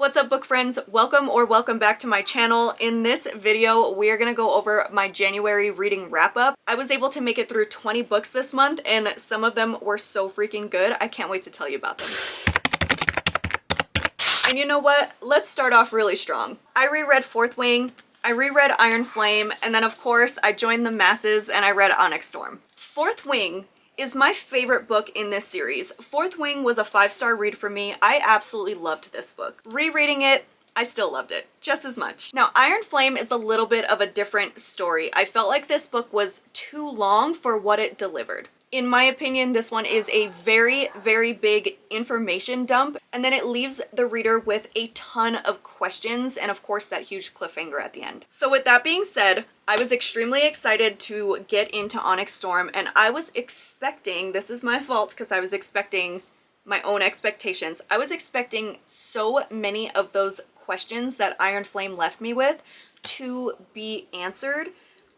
What's up, book friends? Welcome back to my channel. In this video, we are gonna go over my January reading wrap-up. I was able to make it through 20 books this month, and some of them were so freaking good. I can't wait to tell you about them. And you know what? Let's start off really strong. I reread Fourth Wing, I reread Iron Flame, and then of course I joined the masses and I read Onyx Storm. Fourth Wing is my favorite book in this series. Fourth Wing was a 5-star read for me. I absolutely loved this book. Rereading it, I still loved it just as much. Now, Iron Flame is a little bit of a different story. I felt like this book was too long for what it delivered. In my opinion, this one is a very, very big information dump, and then it leaves the reader with a ton of questions and of course that huge cliffhanger at the end. So with that being said, I was extremely excited to get into Onyx Storm, and I was expecting, this is my fault because I was expecting my own expectations. I was expecting so many of those questions that Iron Flame left me with to be answered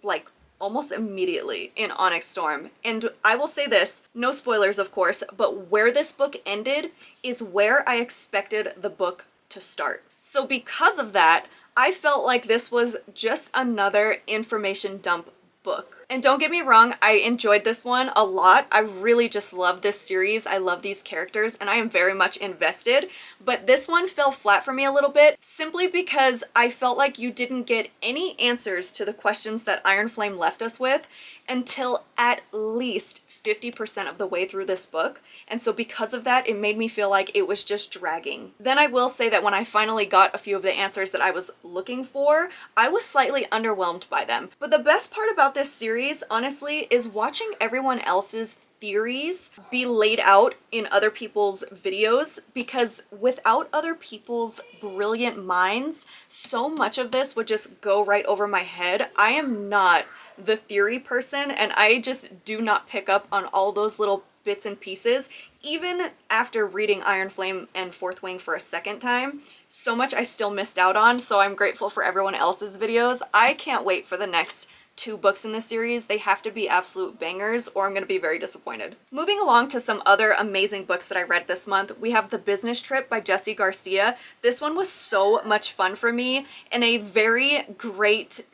like almost immediately in Onyx Storm. And I will say this, no spoilers of course, but where this book ended is where I expected the book to start. So because of that, I felt like this was just another information dump book. And don't get me wrong, I enjoyed this one a lot. I really just love this series. I love these characters and I am very much invested. But this one fell flat for me a little bit simply because I felt like you didn't get any answers to the questions that Iron Flame left us with until at least 50% of the way through this book. And so because of that, it made me feel like it was just dragging. Then I will say that when I finally got a few of the answers that I was looking for, I was slightly underwhelmed by them. But the best part about this series, honestly, is watching everyone else's theories be laid out in other people's videos, because without other people's brilliant minds, so much of this would just go right over my head. I am not the theory person, and I just do not pick up on all those little bits and pieces. Even after reading Iron Flame and Fourth Wing for a second time, so much I still missed out on, so I'm grateful for everyone else's videos. I can't wait for the next 2 books in this series. They have to be absolute bangers or I'm going to be very disappointed. Moving along to some other amazing books that I read this month, we have The Business Trip by Jessie Garcia. This one was so much fun for me and a very great,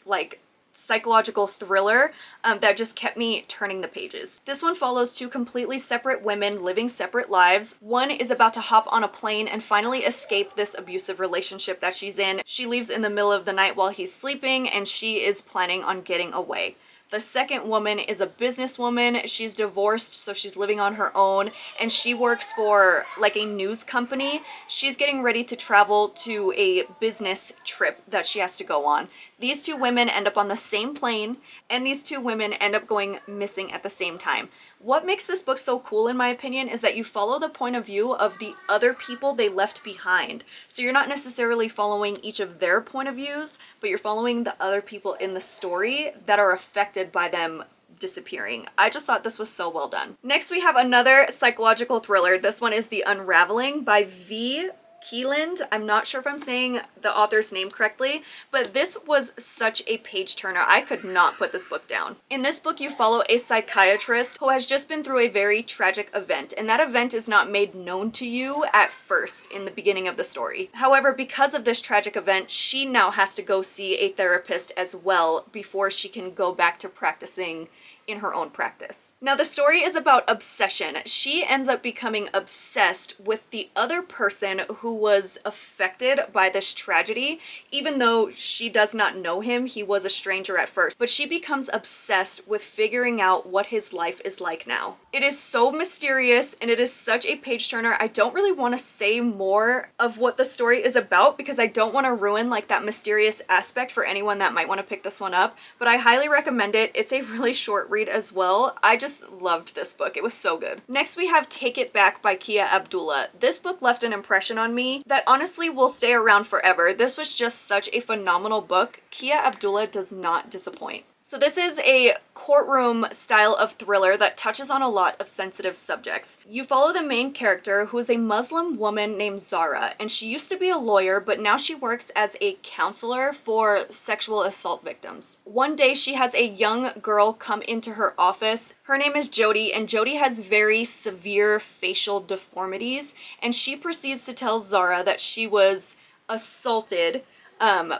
psychological thriller that just kept me turning the pages. This one follows 2 completely separate women living separate lives. One is about to hop on a plane and finally escape this abusive relationship that she's in. She leaves in the middle of the night while he's sleeping and she is planning on getting away. The second woman is a businesswoman. She's divorced, so she's living on her own, and she works for a news company. She's getting ready to travel to a business trip that she has to go on. These 2 women end up on the same plane, and these 2 women end up going missing at the same time. What makes this book so cool, in my opinion, is that you follow the point of view of the other people they left behind. So you're not necessarily following each of their point of views, but you're following the other people in the story that are affected by them disappearing. I just thought this was so well done. Next, we have another psychological thriller. This one is The Unraveling by V. Keeland. I'm not sure if I'm saying the author's name correctly, but this was such a page turner. I could not put this book down. In this book, you follow a psychiatrist who has just been through a very tragic event, and that event is not made known to you at first in the beginning of the story. However, because of this tragic event, she now has to go see a therapist as well before she can go back to practicing in her own practice. Now, the story is about obsession. She ends up becoming obsessed with the other person who was affected by this tragedy, even though she does not know him. He was a stranger at first, but she becomes obsessed with figuring out what his life is like now. It is so mysterious and it is such a page turner. I don't really want to say more of what the story is about because I don't want to ruin that mysterious aspect for anyone that might want to pick this one up, but I highly recommend it. It's a really short read as well. I just loved this book. It was so good. Next, we have Take It Back by Kia Abdullah. This book left an impression on me that honestly will stay around forever. This was just such a phenomenal book. Kia Abdullah does not disappoint. So this is a courtroom style of thriller that touches on a lot of sensitive subjects. You follow the main character, who is a Muslim woman named Zara, and she used to be a lawyer, but now she works as a counselor for sexual assault victims. One day she has a young girl come into her office. Her name is Jody, and Jody has very severe facial deformities, and she proceeds to tell Zara that she was assaulted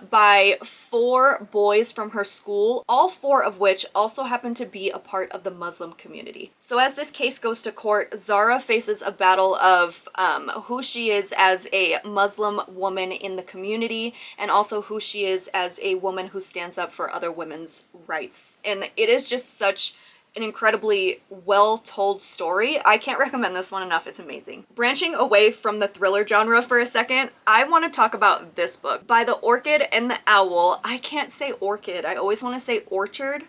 by 4 boys from her school, all 4 of which also happen to be a part of the Muslim community. So as this case goes to court, Zara faces a battle of who she is as a Muslim woman in the community, and also who she is as a woman who stands up for other women's rights. And it is just such an incredibly well-told story. I can't recommend this one enough. It's amazing. Branching away from the thriller genre for a second, I want to talk about this book by the Orchid and the Owl. I can't say Orchid. I always want to say Orchard.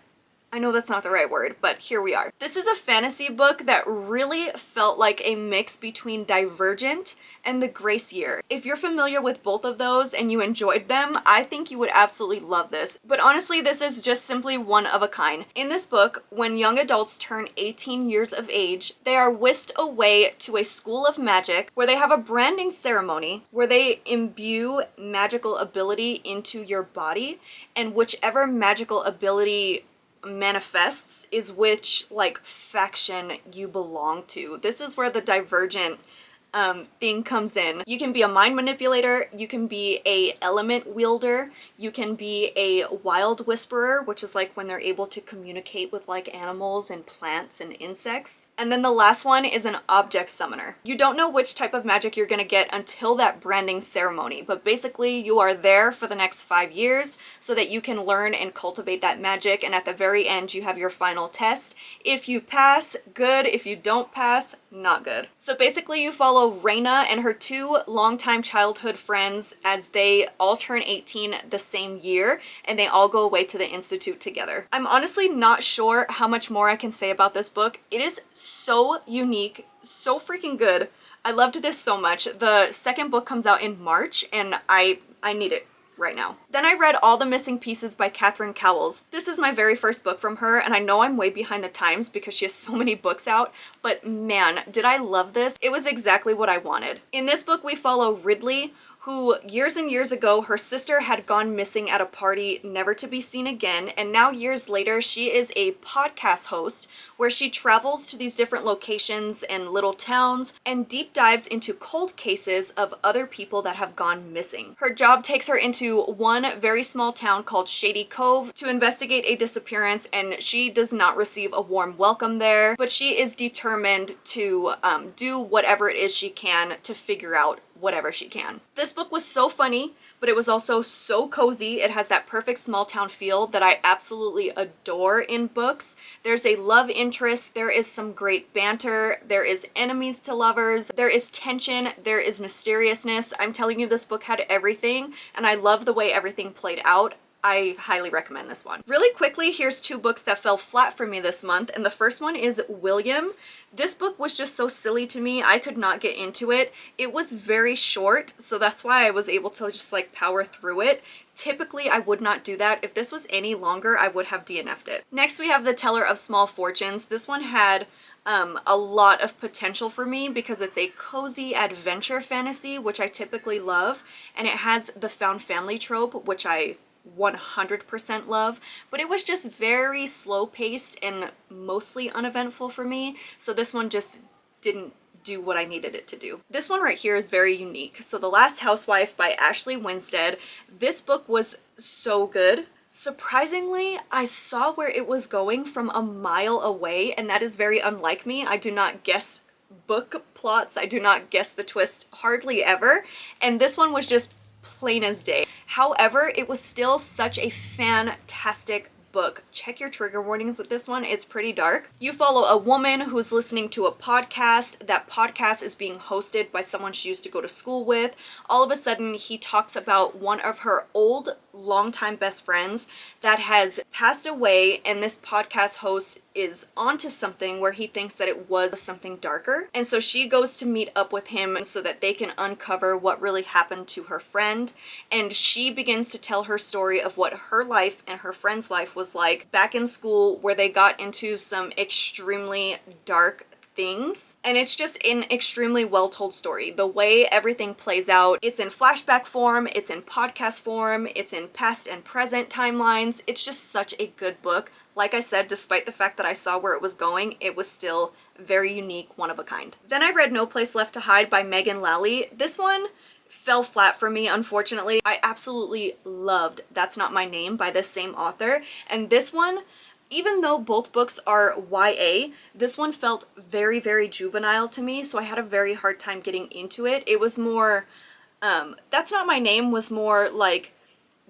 I know that's not the right word, but here we are. This is a fantasy book that really felt like a mix between Divergent and The Grace Year. If you're familiar with both of those and you enjoyed them, I think you would absolutely love this. But honestly, this is just simply one of a kind. In this book, when young adults turn 18 years of age, they are whisked away to a school of magic where they have a branding ceremony where they imbue magical ability into your body, and whichever magical ability manifests is which like faction you belong to. This is where the Divergent thing comes in. You can be a mind manipulator, you can be a element wielder, you can be a wild whisperer, which is like when they're able to communicate with like animals and plants and insects. And then the last one is an object summoner. You don't know which type of magic you're gonna get until that branding ceremony, but basically you are there for the next 5 years so that you can learn and cultivate that magic, and at the very end you have your final test. If you pass, good. If you don't pass, not good. So basically you follow Raina and her 2 longtime childhood friends as they all turn 18 the same year, and they all go away to the institute together. I'm honestly not sure how much more I can say about this book. It is so unique, so freaking good. I loved this so much. The second book comes out in March, and I need it right now. Then I read All the Missing Pieces by Catherine Cowles. This is my very first book from her, and I know I'm way behind the times because she has so many books out, but man, did I love this. It was exactly what I wanted. In this book, we follow Ridley, who years and years ago, her sister had gone missing at a party, never to be seen again, and now years later, she is a podcast host where she travels to these different locations and little towns and deep dives into cold cases of other people that have gone missing. Her job takes her into one very small town called Shady Cove to investigate a disappearance, and she does not receive a warm welcome there, but she is determined to do whatever it is she can to figure out whatever she can. This book was so funny, but it was also so cozy. It has that perfect small town feel that I absolutely adore in books. There's a love interest, there is some great banter, there is enemies to lovers, there is tension, there is mysteriousness. I'm telling you, this book had everything, and I love the way everything played out. I highly recommend this one. Really quickly, here's 2 books that fell flat for me this month, and the first one is William. This book was just so silly to me, I could not get into it. It was very short, so that's why I was able to just like power through it. Typically, I would not do that. If this was any longer, I would have DNF'd it. Next, we have The Teller of Small Fortunes. This one had a lot of potential for me because it's a cozy adventure fantasy, which I typically love, and it has the found family trope, which I 100% love, but it was just very slow paced and mostly uneventful for me, so this one just didn't do what I needed it to do. This one right here is very unique. So The Last Housewife by Ashley Winstead. This book was so good. Surprisingly, I saw where it was going from a mile away, and that is very unlike me. I do not guess book plots. I do not guess the twist hardly ever, and this one was just plain as day. However, it was still such a fantastic book. Check your trigger warnings with this one. It's pretty dark. You follow a woman who's listening to a podcast. That podcast is being hosted by someone she used to go to school with. All of a sudden, he talks about one of her old longtime best friends that has passed away, and this podcast host is onto something where he thinks that it was something darker, and so she goes to meet up with him so that they can uncover what really happened to her friend, and she begins to tell her story of what her life and her friend's life was like back in school, where they got into some extremely dark things, and it's just an extremely well told story. The way everything plays out, it's in flashback form, it's in podcast form, it's in past and present timelines. It's just such a good book. Like I said, despite the fact that I saw where it was going, it was still very unique, one of a kind. Then I read No Place Left to Hide by Megan Lally. This one fell flat for me, unfortunately. I absolutely loved That's Not My Name by the same author, and this one, even though both books are YA, this one felt very, very juvenile to me, so I had a very hard time getting into it. It was more, That's Not My Name was more like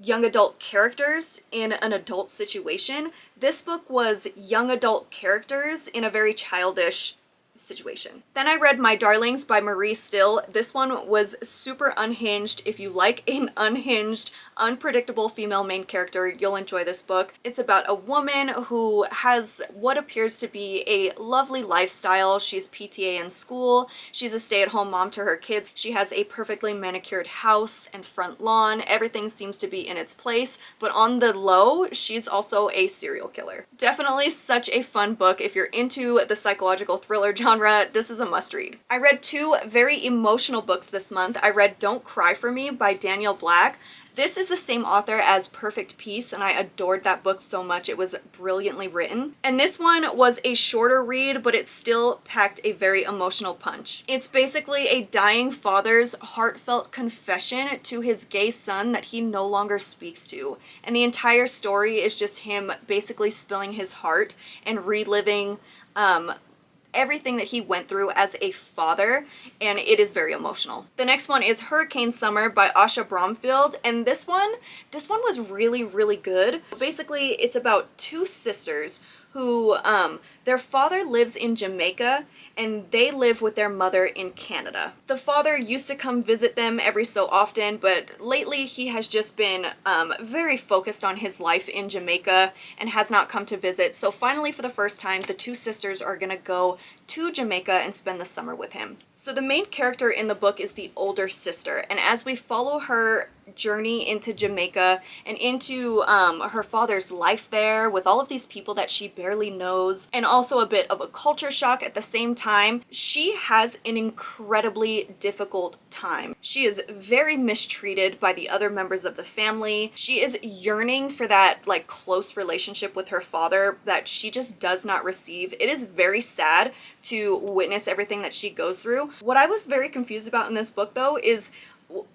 young adult characters in an adult situation. This book was young adult characters in a very childish situation. Then I read My Darlings by Marie Still. This one was super unhinged. If you like an unhinged, unpredictable female main character, you'll enjoy this book. It's about a woman who has what appears to be a lovely lifestyle. She's PTA in school. She's a stay-at-home mom to her kids. She has a perfectly manicured house and front lawn. Everything seems to be in its place, but on the low, she's also a serial killer. Definitely such a fun book. If you're into the psychological thriller genre, this is a must-read. I read two very emotional books this month. I read Don't Cry For Me by Danielle Black. This is the same author as Perfect Peace, and I adored that book so much. It was brilliantly written. And this one was a shorter read, but it still packed a very emotional punch. It's basically a dying father's heartfelt confession to his gay son that he no longer speaks to. And the entire story is just him basically spilling his heart and reliving everything that he went through as a father, and it is very emotional. The next one is Hurricane Summer by Asha Bromfield, and this one was really, really good. Basically, it's about two sisters who, their father lives in Jamaica and they live with their mother in Canada. The father used to come visit them every so often, but lately he has just been very focused on his life in Jamaica and has not come to visit. So finally, for the first time, the two sisters are gonna go to Jamaica and spend the summer with him. So the main character in the book is the older sister, and as we follow her journey into Jamaica and into her father's life there with all of these people that she barely knows, and also a bit of a culture shock at the same time, she has an incredibly difficult time. She is very mistreated by the other members of the family. She is yearning for that like close relationship with her father that she just does not receive. It is very sad to witness everything that she goes through. What I was very confused about in this book though is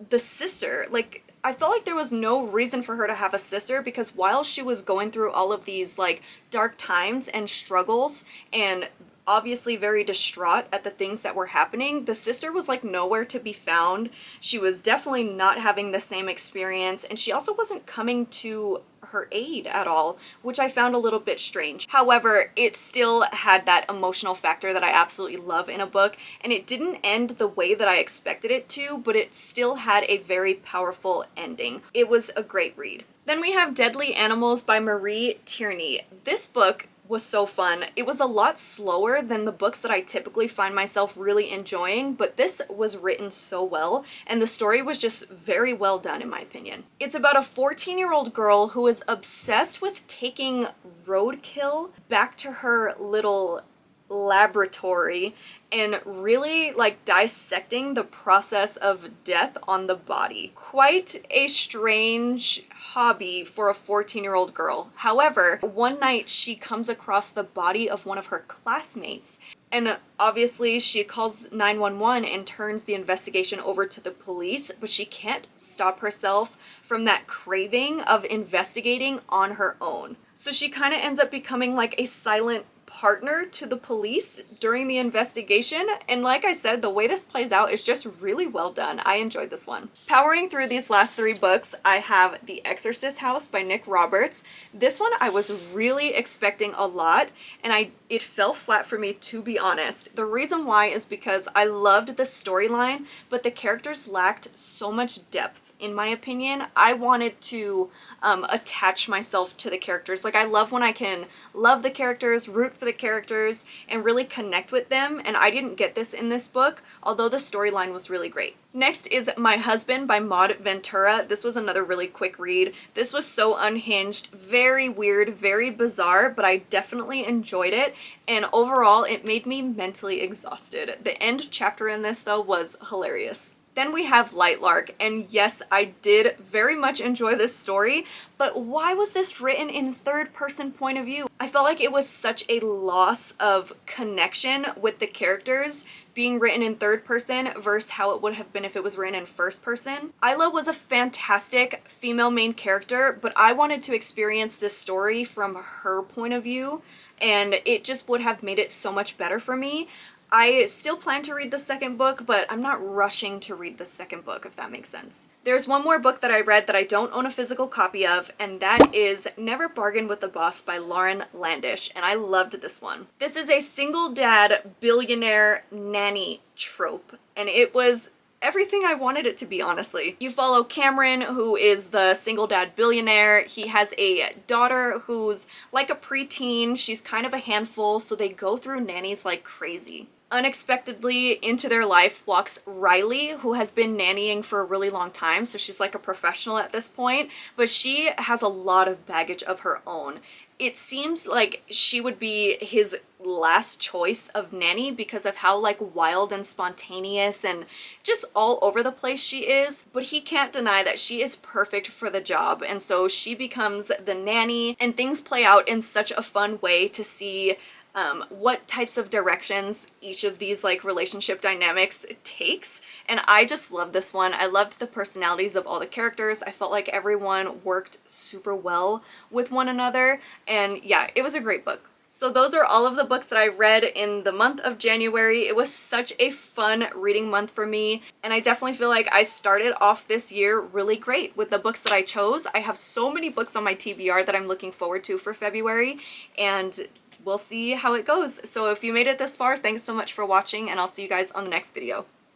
the sister. Like, I felt like there was no reason for her to have a sister, because while she was going through all of these like dark times and struggles and obviously very distraught at the things that were happening, the sister was like nowhere to be found. She was definitely not having the same experience, and she also wasn't coming to her aid at all, which I found a little bit strange. However, it still had that emotional factor that I absolutely love in a book, and it didn't end the way that I expected it to, but it still had a very powerful ending. It was a great read. Then we have Deadly Animals by Marie Tierney. This book was so fun. It was a lot slower than the books that I typically find myself really enjoying, but this was written so well, and the story was just very well done in my opinion. It's about a 14-year-old girl who is obsessed with taking roadkill back to her little laboratory and really like dissecting the process of death on the body. Quite a strange hobby for a 14-year-old girl. However, one night she comes across the body of one of her classmates, and obviously she calls 911 and turns the investigation over to the police, but she can't stop herself from that craving of investigating on her own. So she kind of ends up becoming like a silent partner to the police during the investigation, and like I said, the way this plays out is just really well done. I enjoyed this one. Powering through these last three books, I have The Exorcist House by Nick Roberts. This one I was really expecting a lot, and it fell flat for me, to be honest. The reason why is because I loved the storyline, but the characters lacked so much depth. In my opinion, I wanted to attach myself to the characters. Like, I love when I can love the characters, root for the characters, and really connect with them, and I didn't get this in this book, although the storyline was really great. Next is My Husband by Maud Ventura. This was another really quick read. This was so unhinged, very weird, very bizarre, but I definitely enjoyed it, and overall it made me mentally exhausted. The end chapter in this though was hilarious. Then we have Lightlark, and yes, I did very much enjoy this story, but why was this written in third person point of view? I felt like it was such a loss of connection with the characters being written in third person versus how it would have been if it was written in first person. Isla was a fantastic female main character, but I wanted to experience this story from her point of view, and it just would have made it so much better for me. I still plan to read the second book, but I'm not rushing to read the second book, if that makes sense. There's one more book that I read that I don't own a physical copy of, and that is Never Bargain with the Boss by Lauren Landish, and I loved this one. This is a single dad billionaire nanny trope, and it was everything I wanted it to be, honestly. You follow Cameron, who is the single dad billionaire. He has a daughter who's like a preteen. She's kind of a handful, so they go through nannies like crazy. Unexpectedly into their life walks Riley, who has been nannying for a really long time, so she's like a professional at this point, but she has a lot of baggage of her own. It seems like she would be his last choice of nanny because of how like wild and spontaneous and just all over the place she is, but he can't deny that she is perfect for the job, and so she becomes the nanny, and things play out in such a fun way to see what types of directions each of these like relationship dynamics takes. And I just love this one. I loved the personalities of all the characters. I felt like everyone worked super well with one another, and yeah, it was a great book. So those are all of the books that I read in the month of January. It was such a fun reading month for me, and I definitely feel like I started off this year really great with the books that I chose. I have so many books on my TBR that I'm looking forward to for February, and we'll see how it goes. So if you made it this far, thanks so much for watching, and I'll see you guys on the next video.